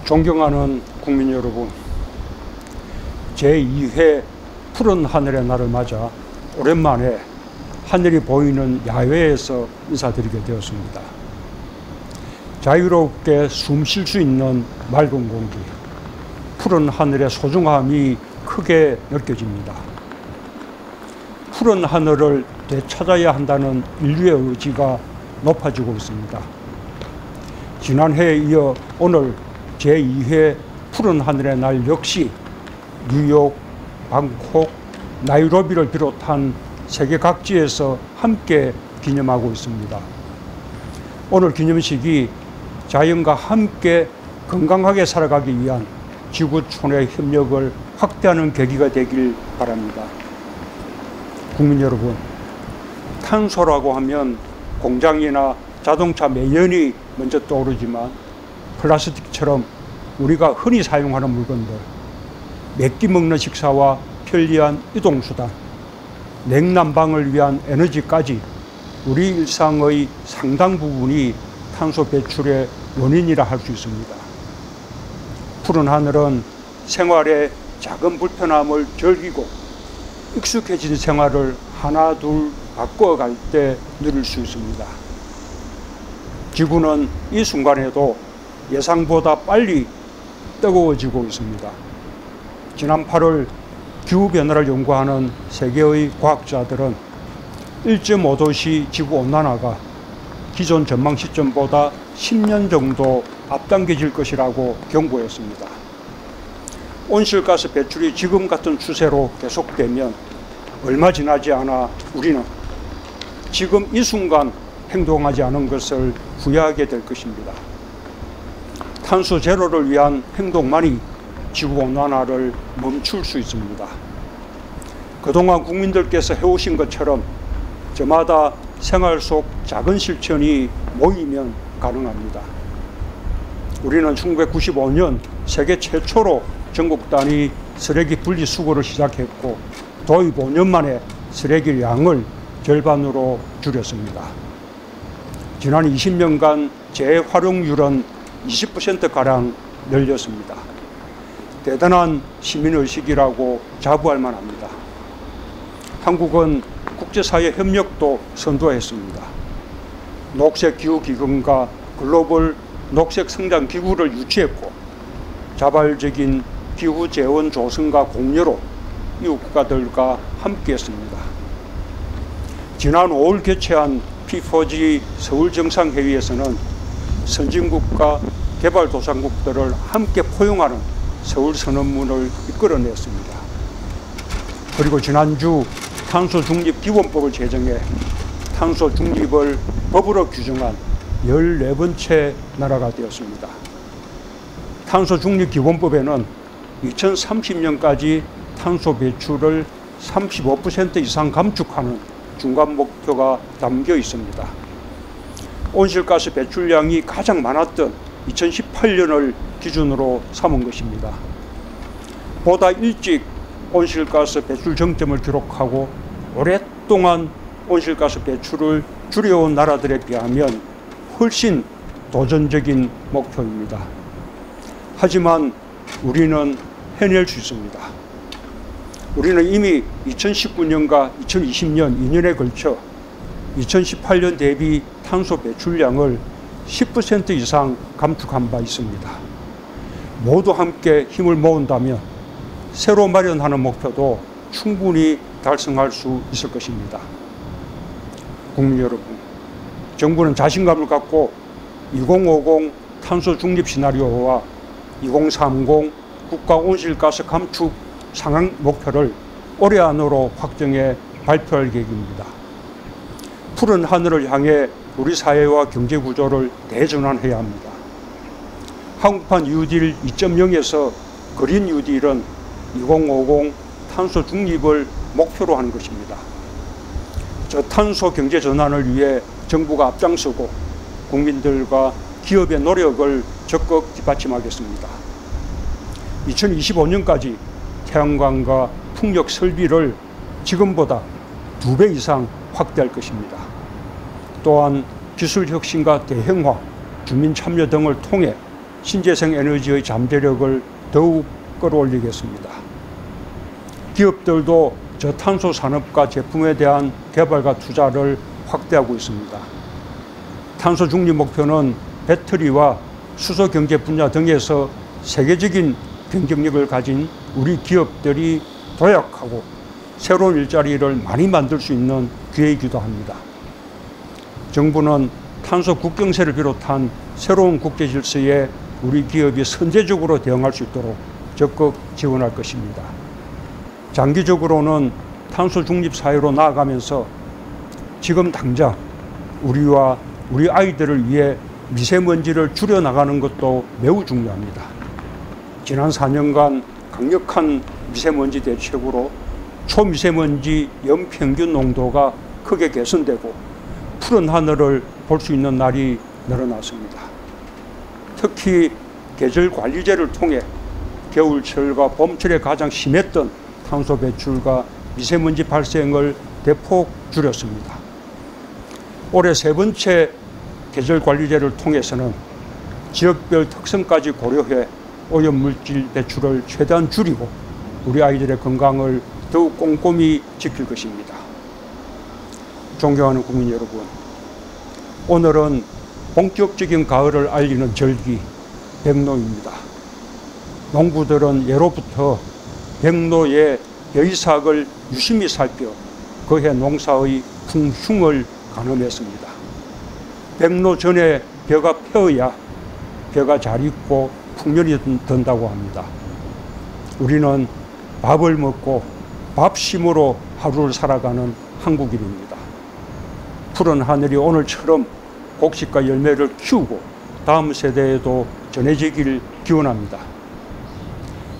존경하는 국민 여러분, 제2회 푸른 하늘의 날을 맞아 오랜만에 하늘이 보이는 야외에서 인사드리게 되었습니다. 자유롭게 숨 쉴 수 있는 맑은 공기, 푸른 하늘의 소중함이 크게 느껴집니다. 푸른 하늘을 되찾아야 한다는 인류의 의지가 높아지고 있습니다. 지난해에 이어 오늘 제2회 푸른 하늘의 날 역시 뉴욕, 방콕, 나이로비를 비롯한 세계 각지에서 함께 기념하고 있습니다. 오늘 기념식이 자연과 함께 건강하게 살아가기 위한 지구촌의 협력을 확대하는 계기가 되길 바랍니다. 국민 여러분, 탄소라고 하면 공장이나 자동차 매연이 먼저 떠오르지만 플라스틱처럼 우리가 흔히 사용하는 물건들, 매끼 먹는 식사와 편리한 이동수단, 냉난방을 위한 에너지까지 우리 일상의 상당 부분이 탄소 배출의 원인이라 할 수 있습니다. 푸른 하늘은 생활의 작은 불편함을 즐기고 익숙해진 생활을 하나 둘 바꿔갈 때 누릴 수 있습니다. 지구는 이 순간에도 예상보다 빨리 뜨거워지고 있습니다. 지난 8월 기후변화를 연구하는 세계의 과학자들은 1.5도씨 지구온난화가 기존 전망 시점보다 10년 정도 앞당겨질 것이라고 경고했습니다. 온실가스 배출이 지금 같은 추세로 계속되면 얼마 지나지 않아 우리는 지금 이 순간 행동하지 않은 것을 후회하게 될 것입니다. 탄소 제로를 위한 행동만이 지구온난화를 멈출 수 있습니다. 그동안 국민들께서 해오신 것처럼 저마다 생활 속 작은 실천이 모이면 가능합니다. 우리는 1995년 세계 최초로 전국 단위 쓰레기 분리수거를 시작했고 도입 5년 만에 쓰레기 양을 절반으로 줄였습니다. 지난 20년간 재활용률은 20%가량 늘렸습니다. 대단한 시민의식이라고 자부할 만합니다. 한국은 국제사회 협력도 선도했습니다. 녹색기후기금과 글로벌 녹색성장기구를 유치했고 자발적인 기후재원 조성과 공유로 이웃 국가들과 함께했습니다. 지난 5월 개최한 P4G 서울정상회의에서는 선진국과 개발도상국들을 함께 포용하는 서울선언문을 이끌어냈습니다. 그리고 지난주 탄소중립기본법을 제정해 탄소중립을 법으로 규정한 14번째 나라가 되었습니다. 탄소중립기본법에는 2030년까지 탄소 배출을 35% 이상 감축하는 중간 목표가 담겨 있습니다. 온실가스 배출량이 가장 많았던 2018년을 기준으로 삼은 것입니다. 보다 일찍 온실가스 배출 정점을 기록하고 오랫동안 온실가스 배출을 줄여온 나라들에 비하면 훨씬 도전적인 목표입니다. 하지만 우리는 해낼 수 있습니다. 우리는 이미 2019년과 2020년 2년에 걸쳐 2018년 대비 탄소 배출량을 10% 이상 감축한 바 있습니다. 모두 함께 힘을 모은다면 새로 마련하는 목표도 충분히 달성할 수 있을 것입니다. 국민 여러분, 정부는 자신감을 갖고 2050 탄소 중립 시나리오와 2030 국가 온실가스 감축 상향 목표를 올해 안으로 확정해 발표할 계획입니다. 푸른 하늘을 향해 우리 사회와 경제 구조를 대전환해야 합니다. 한국판 뉴딜 2.0에서 그린 뉴딜은 2050 탄소 중립을 목표로 하는 것입니다. 저탄소 경제 전환을 위해 정부가 앞장서고 국민들과 기업의 노력을 적극 뒷받침하겠습니다. 2025년까지 태양광과 풍력 설비를 지금보다 2배 이상 확대할 것입니다. 또한 기술 혁신과 대형화, 주민 참여 등을 통해 신재생 에너지의 잠재력을 더욱 끌어올리겠습니다. 기업들도 저탄소 산업과 제품에 대한 개발과 투자를 확대하고 있습니다. 탄소 중립 목표는 배터리와 수소 경제 분야 등에서 세계적인 경쟁력을 가진 우리 기업들이 도약하고 새로운 일자리를 많이 만들 수 있는 기회이기도 합니다. 정부는 탄소 국경세를 비롯한 새로운 국제 질서에 우리 기업이 선제적으로 대응할 수 있도록 적극 지원할 것입니다. 장기적으로는 탄소 중립 사회로 나아가면서 지금 당장 우리와 우리 아이들을 위해 미세먼지를 줄여나가는 것도 매우 중요합니다. 지난 4년간 강력한 미세먼지 대책으로 초미세먼지 연평균 농도가 크게 개선되고 푸른 하늘을 볼 수 있는 날이 늘어났습니다. 특히 계절관리제를 통해 겨울철과 봄철에 가장 심했던 탄소 배출과 미세먼지 발생을 대폭 줄였습니다. 올해 세 번째 계절관리제를 통해서는 지역별 특성까지 고려해 오염물질 배출을 최대한 줄이고 우리 아이들의 건강을 더욱 꼼꼼히 지킬 것입니다. 존경하는 국민 여러분, 오늘은 본격적인 가을을 알리는 절기 백로입니다. 농부들은 예로부터 백로의 벼이삭을 유심히 살펴 그해 농사의 풍흉을 가늠했습니다. 백로 전에 벼가 펴야 벼가 잘 익고 풍년이 든다고 합니다. 우리는 밥을 먹고 밥심으로 하루를 살아가는 한국인입니다. 푸른 하늘이 오늘처럼 곡식과 열매를 키우고 다음 세대에도 전해지길 기원합니다.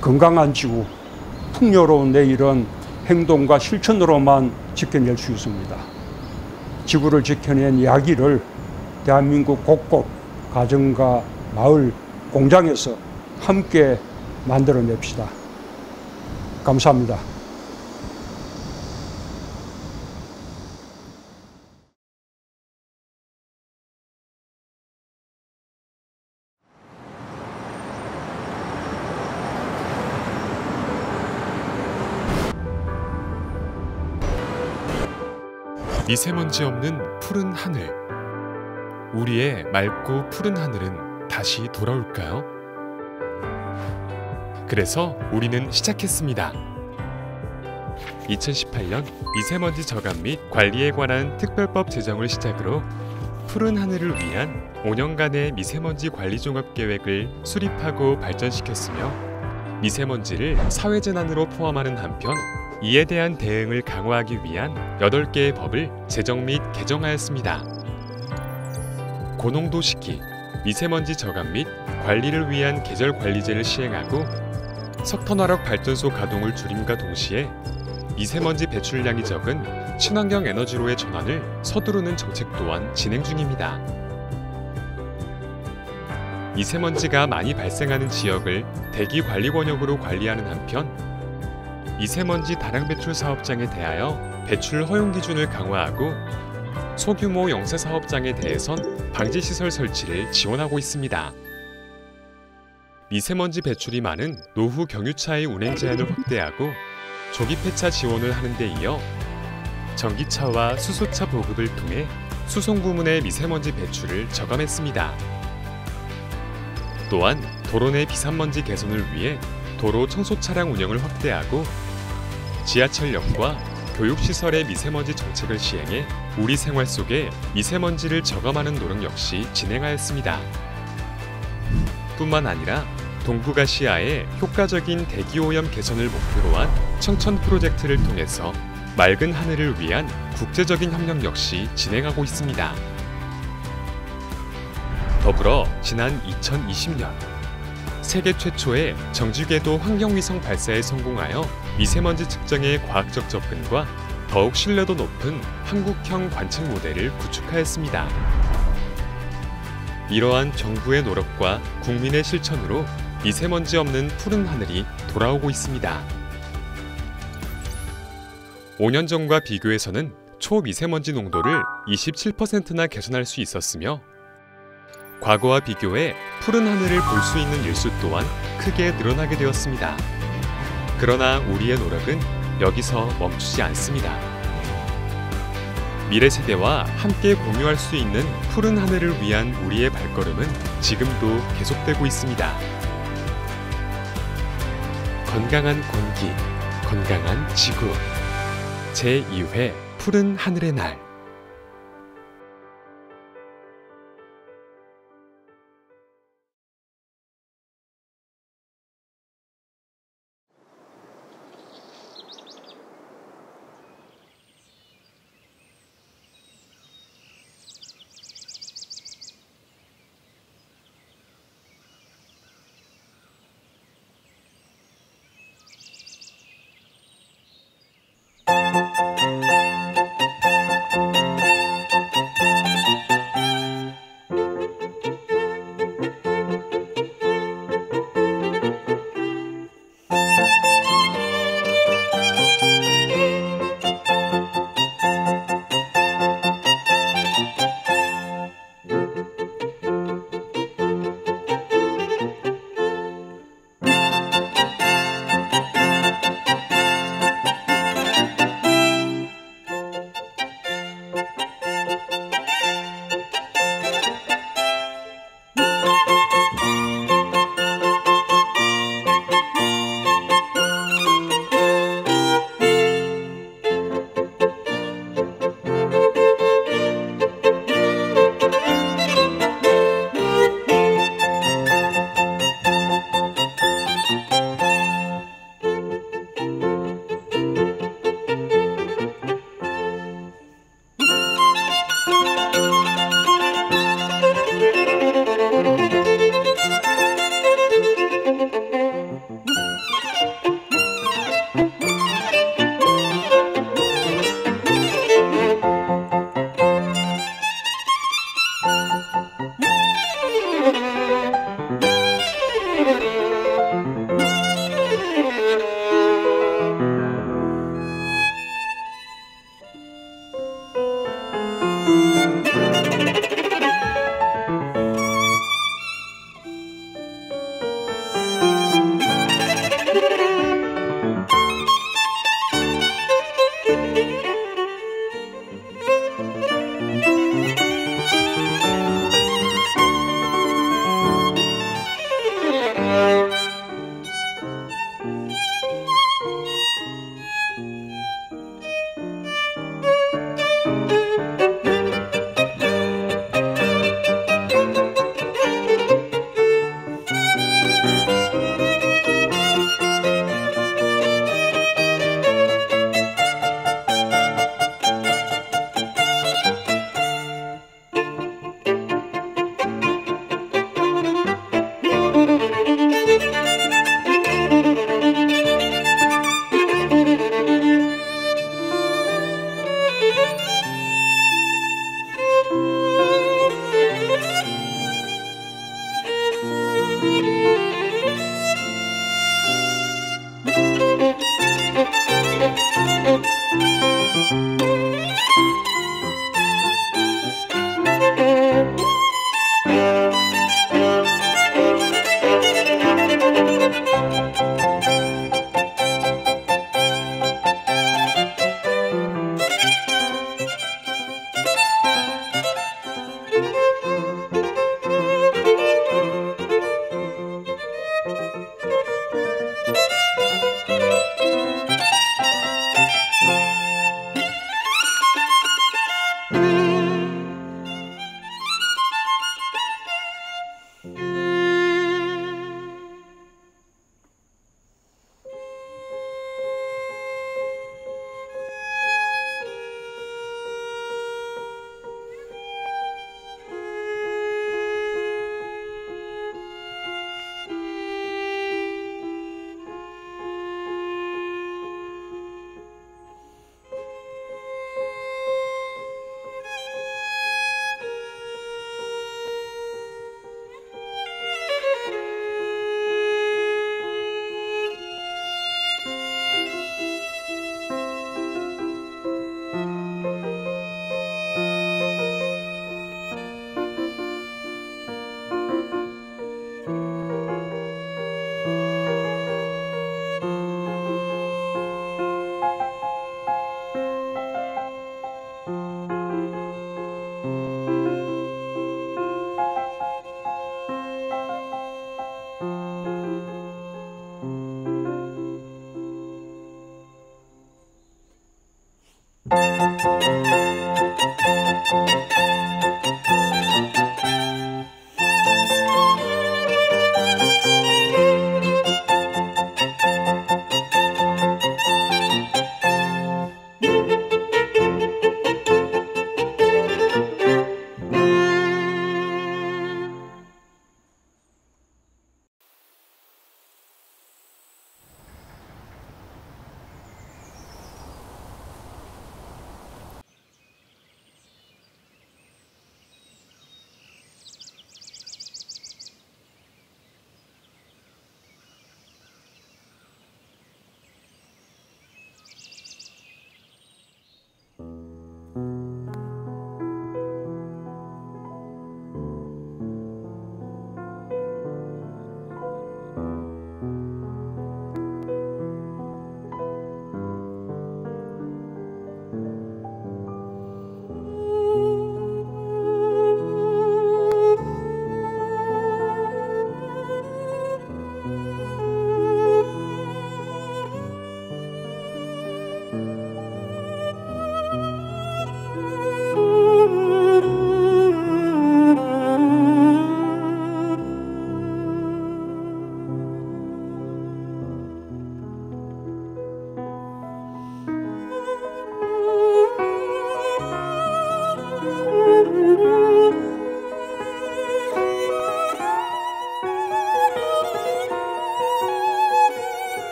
건강한 지구, 풍요로운 내일은 행동과 실천으로만 지켜낼 수 있습니다. 지구를 지켜낸 이야기를 대한민국 곳곳 가정과 마을, 공장에서 함께 만들어냅시다. 감사합니다. 미세먼지 없는 푸른 하늘. 우리의 맑고 푸른 하늘은 다시 돌아올까요? 그래서 우리는 시작했습니다. 2018년 미세먼지 저감 및 관리에 관한 특별법 제정을 시작으로 푸른 하늘을 위한 5년간의 미세먼지 관리 종합계획을 수립하고 발전시켰으며 미세먼지를 사회재난으로 포함하는 한편 이에 대한 대응을 강화하기 위한 8개의 법을 제정 및 개정하였습니다. 고농도 시기, 미세먼지 저감 및 관리를 위한 계절관리제를 시행하고 석탄화력 발전소 가동을 줄임과 동시에 미세먼지 배출량이 적은 친환경 에너지로의 전환을 서두르는 정책 또한 진행 중입니다. 미세먼지가 많이 발생하는 지역을 대기관리 권역으로 관리하는 한편 미세먼지 다량 배출 사업장에 대하여 배출 허용 기준을 강화하고 소규모 영세 사업장에 대해선 방지시설 설치를 지원하고 있습니다. 미세먼지 배출이 많은 노후 경유차의 운행 제한을 확대하고 조기 폐차 지원을 하는 데 이어 전기차와 수소차 보급을 통해 수송 부문의 미세먼지 배출을 저감했습니다. 또한 도로 내 비산먼지 개선을 위해 도로 청소 차량 운영을 확대하고 지하철역과 교육시설의 미세먼지 정책을 시행해 우리 생활 속에 미세먼지를 저감하는 노력 역시 진행하였습니다. 뿐만 아니라 동북아시아의 효과적인 대기오염 개선을 목표로 한 청천 프로젝트를 통해서 맑은 하늘을 위한 국제적인 협력 역시 진행하고 있습니다. 더불어 지난 2020년 세계 최초의 정지궤도 환경위성 발사에 성공하여 미세먼지 측정의 과학적 접근과 더욱 신뢰도 높은 한국형 관측 모델을 구축하였습니다. 이러한 정부의 노력과 국민의 실천으로 미세먼지 없는 푸른 하늘이 돌아오고 있습니다. 5년 전과 비교해서는 초미세먼지 농도를 27%나 개선할 수 있었으며 과거와 비교해 푸른 하늘을 볼 수 있는 일수 또한 크게 늘어나게 되었습니다. 그러나 우리의 노력은 여기서 멈추지 않습니다. 미래 세대와 함께 공유할 수 있는 푸른 하늘을 위한 우리의 발걸음은 지금도 계속되고 있습니다. 건강한 공기, 건강한 지구. 제2회 푸른 하늘의 날.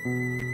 있습니다.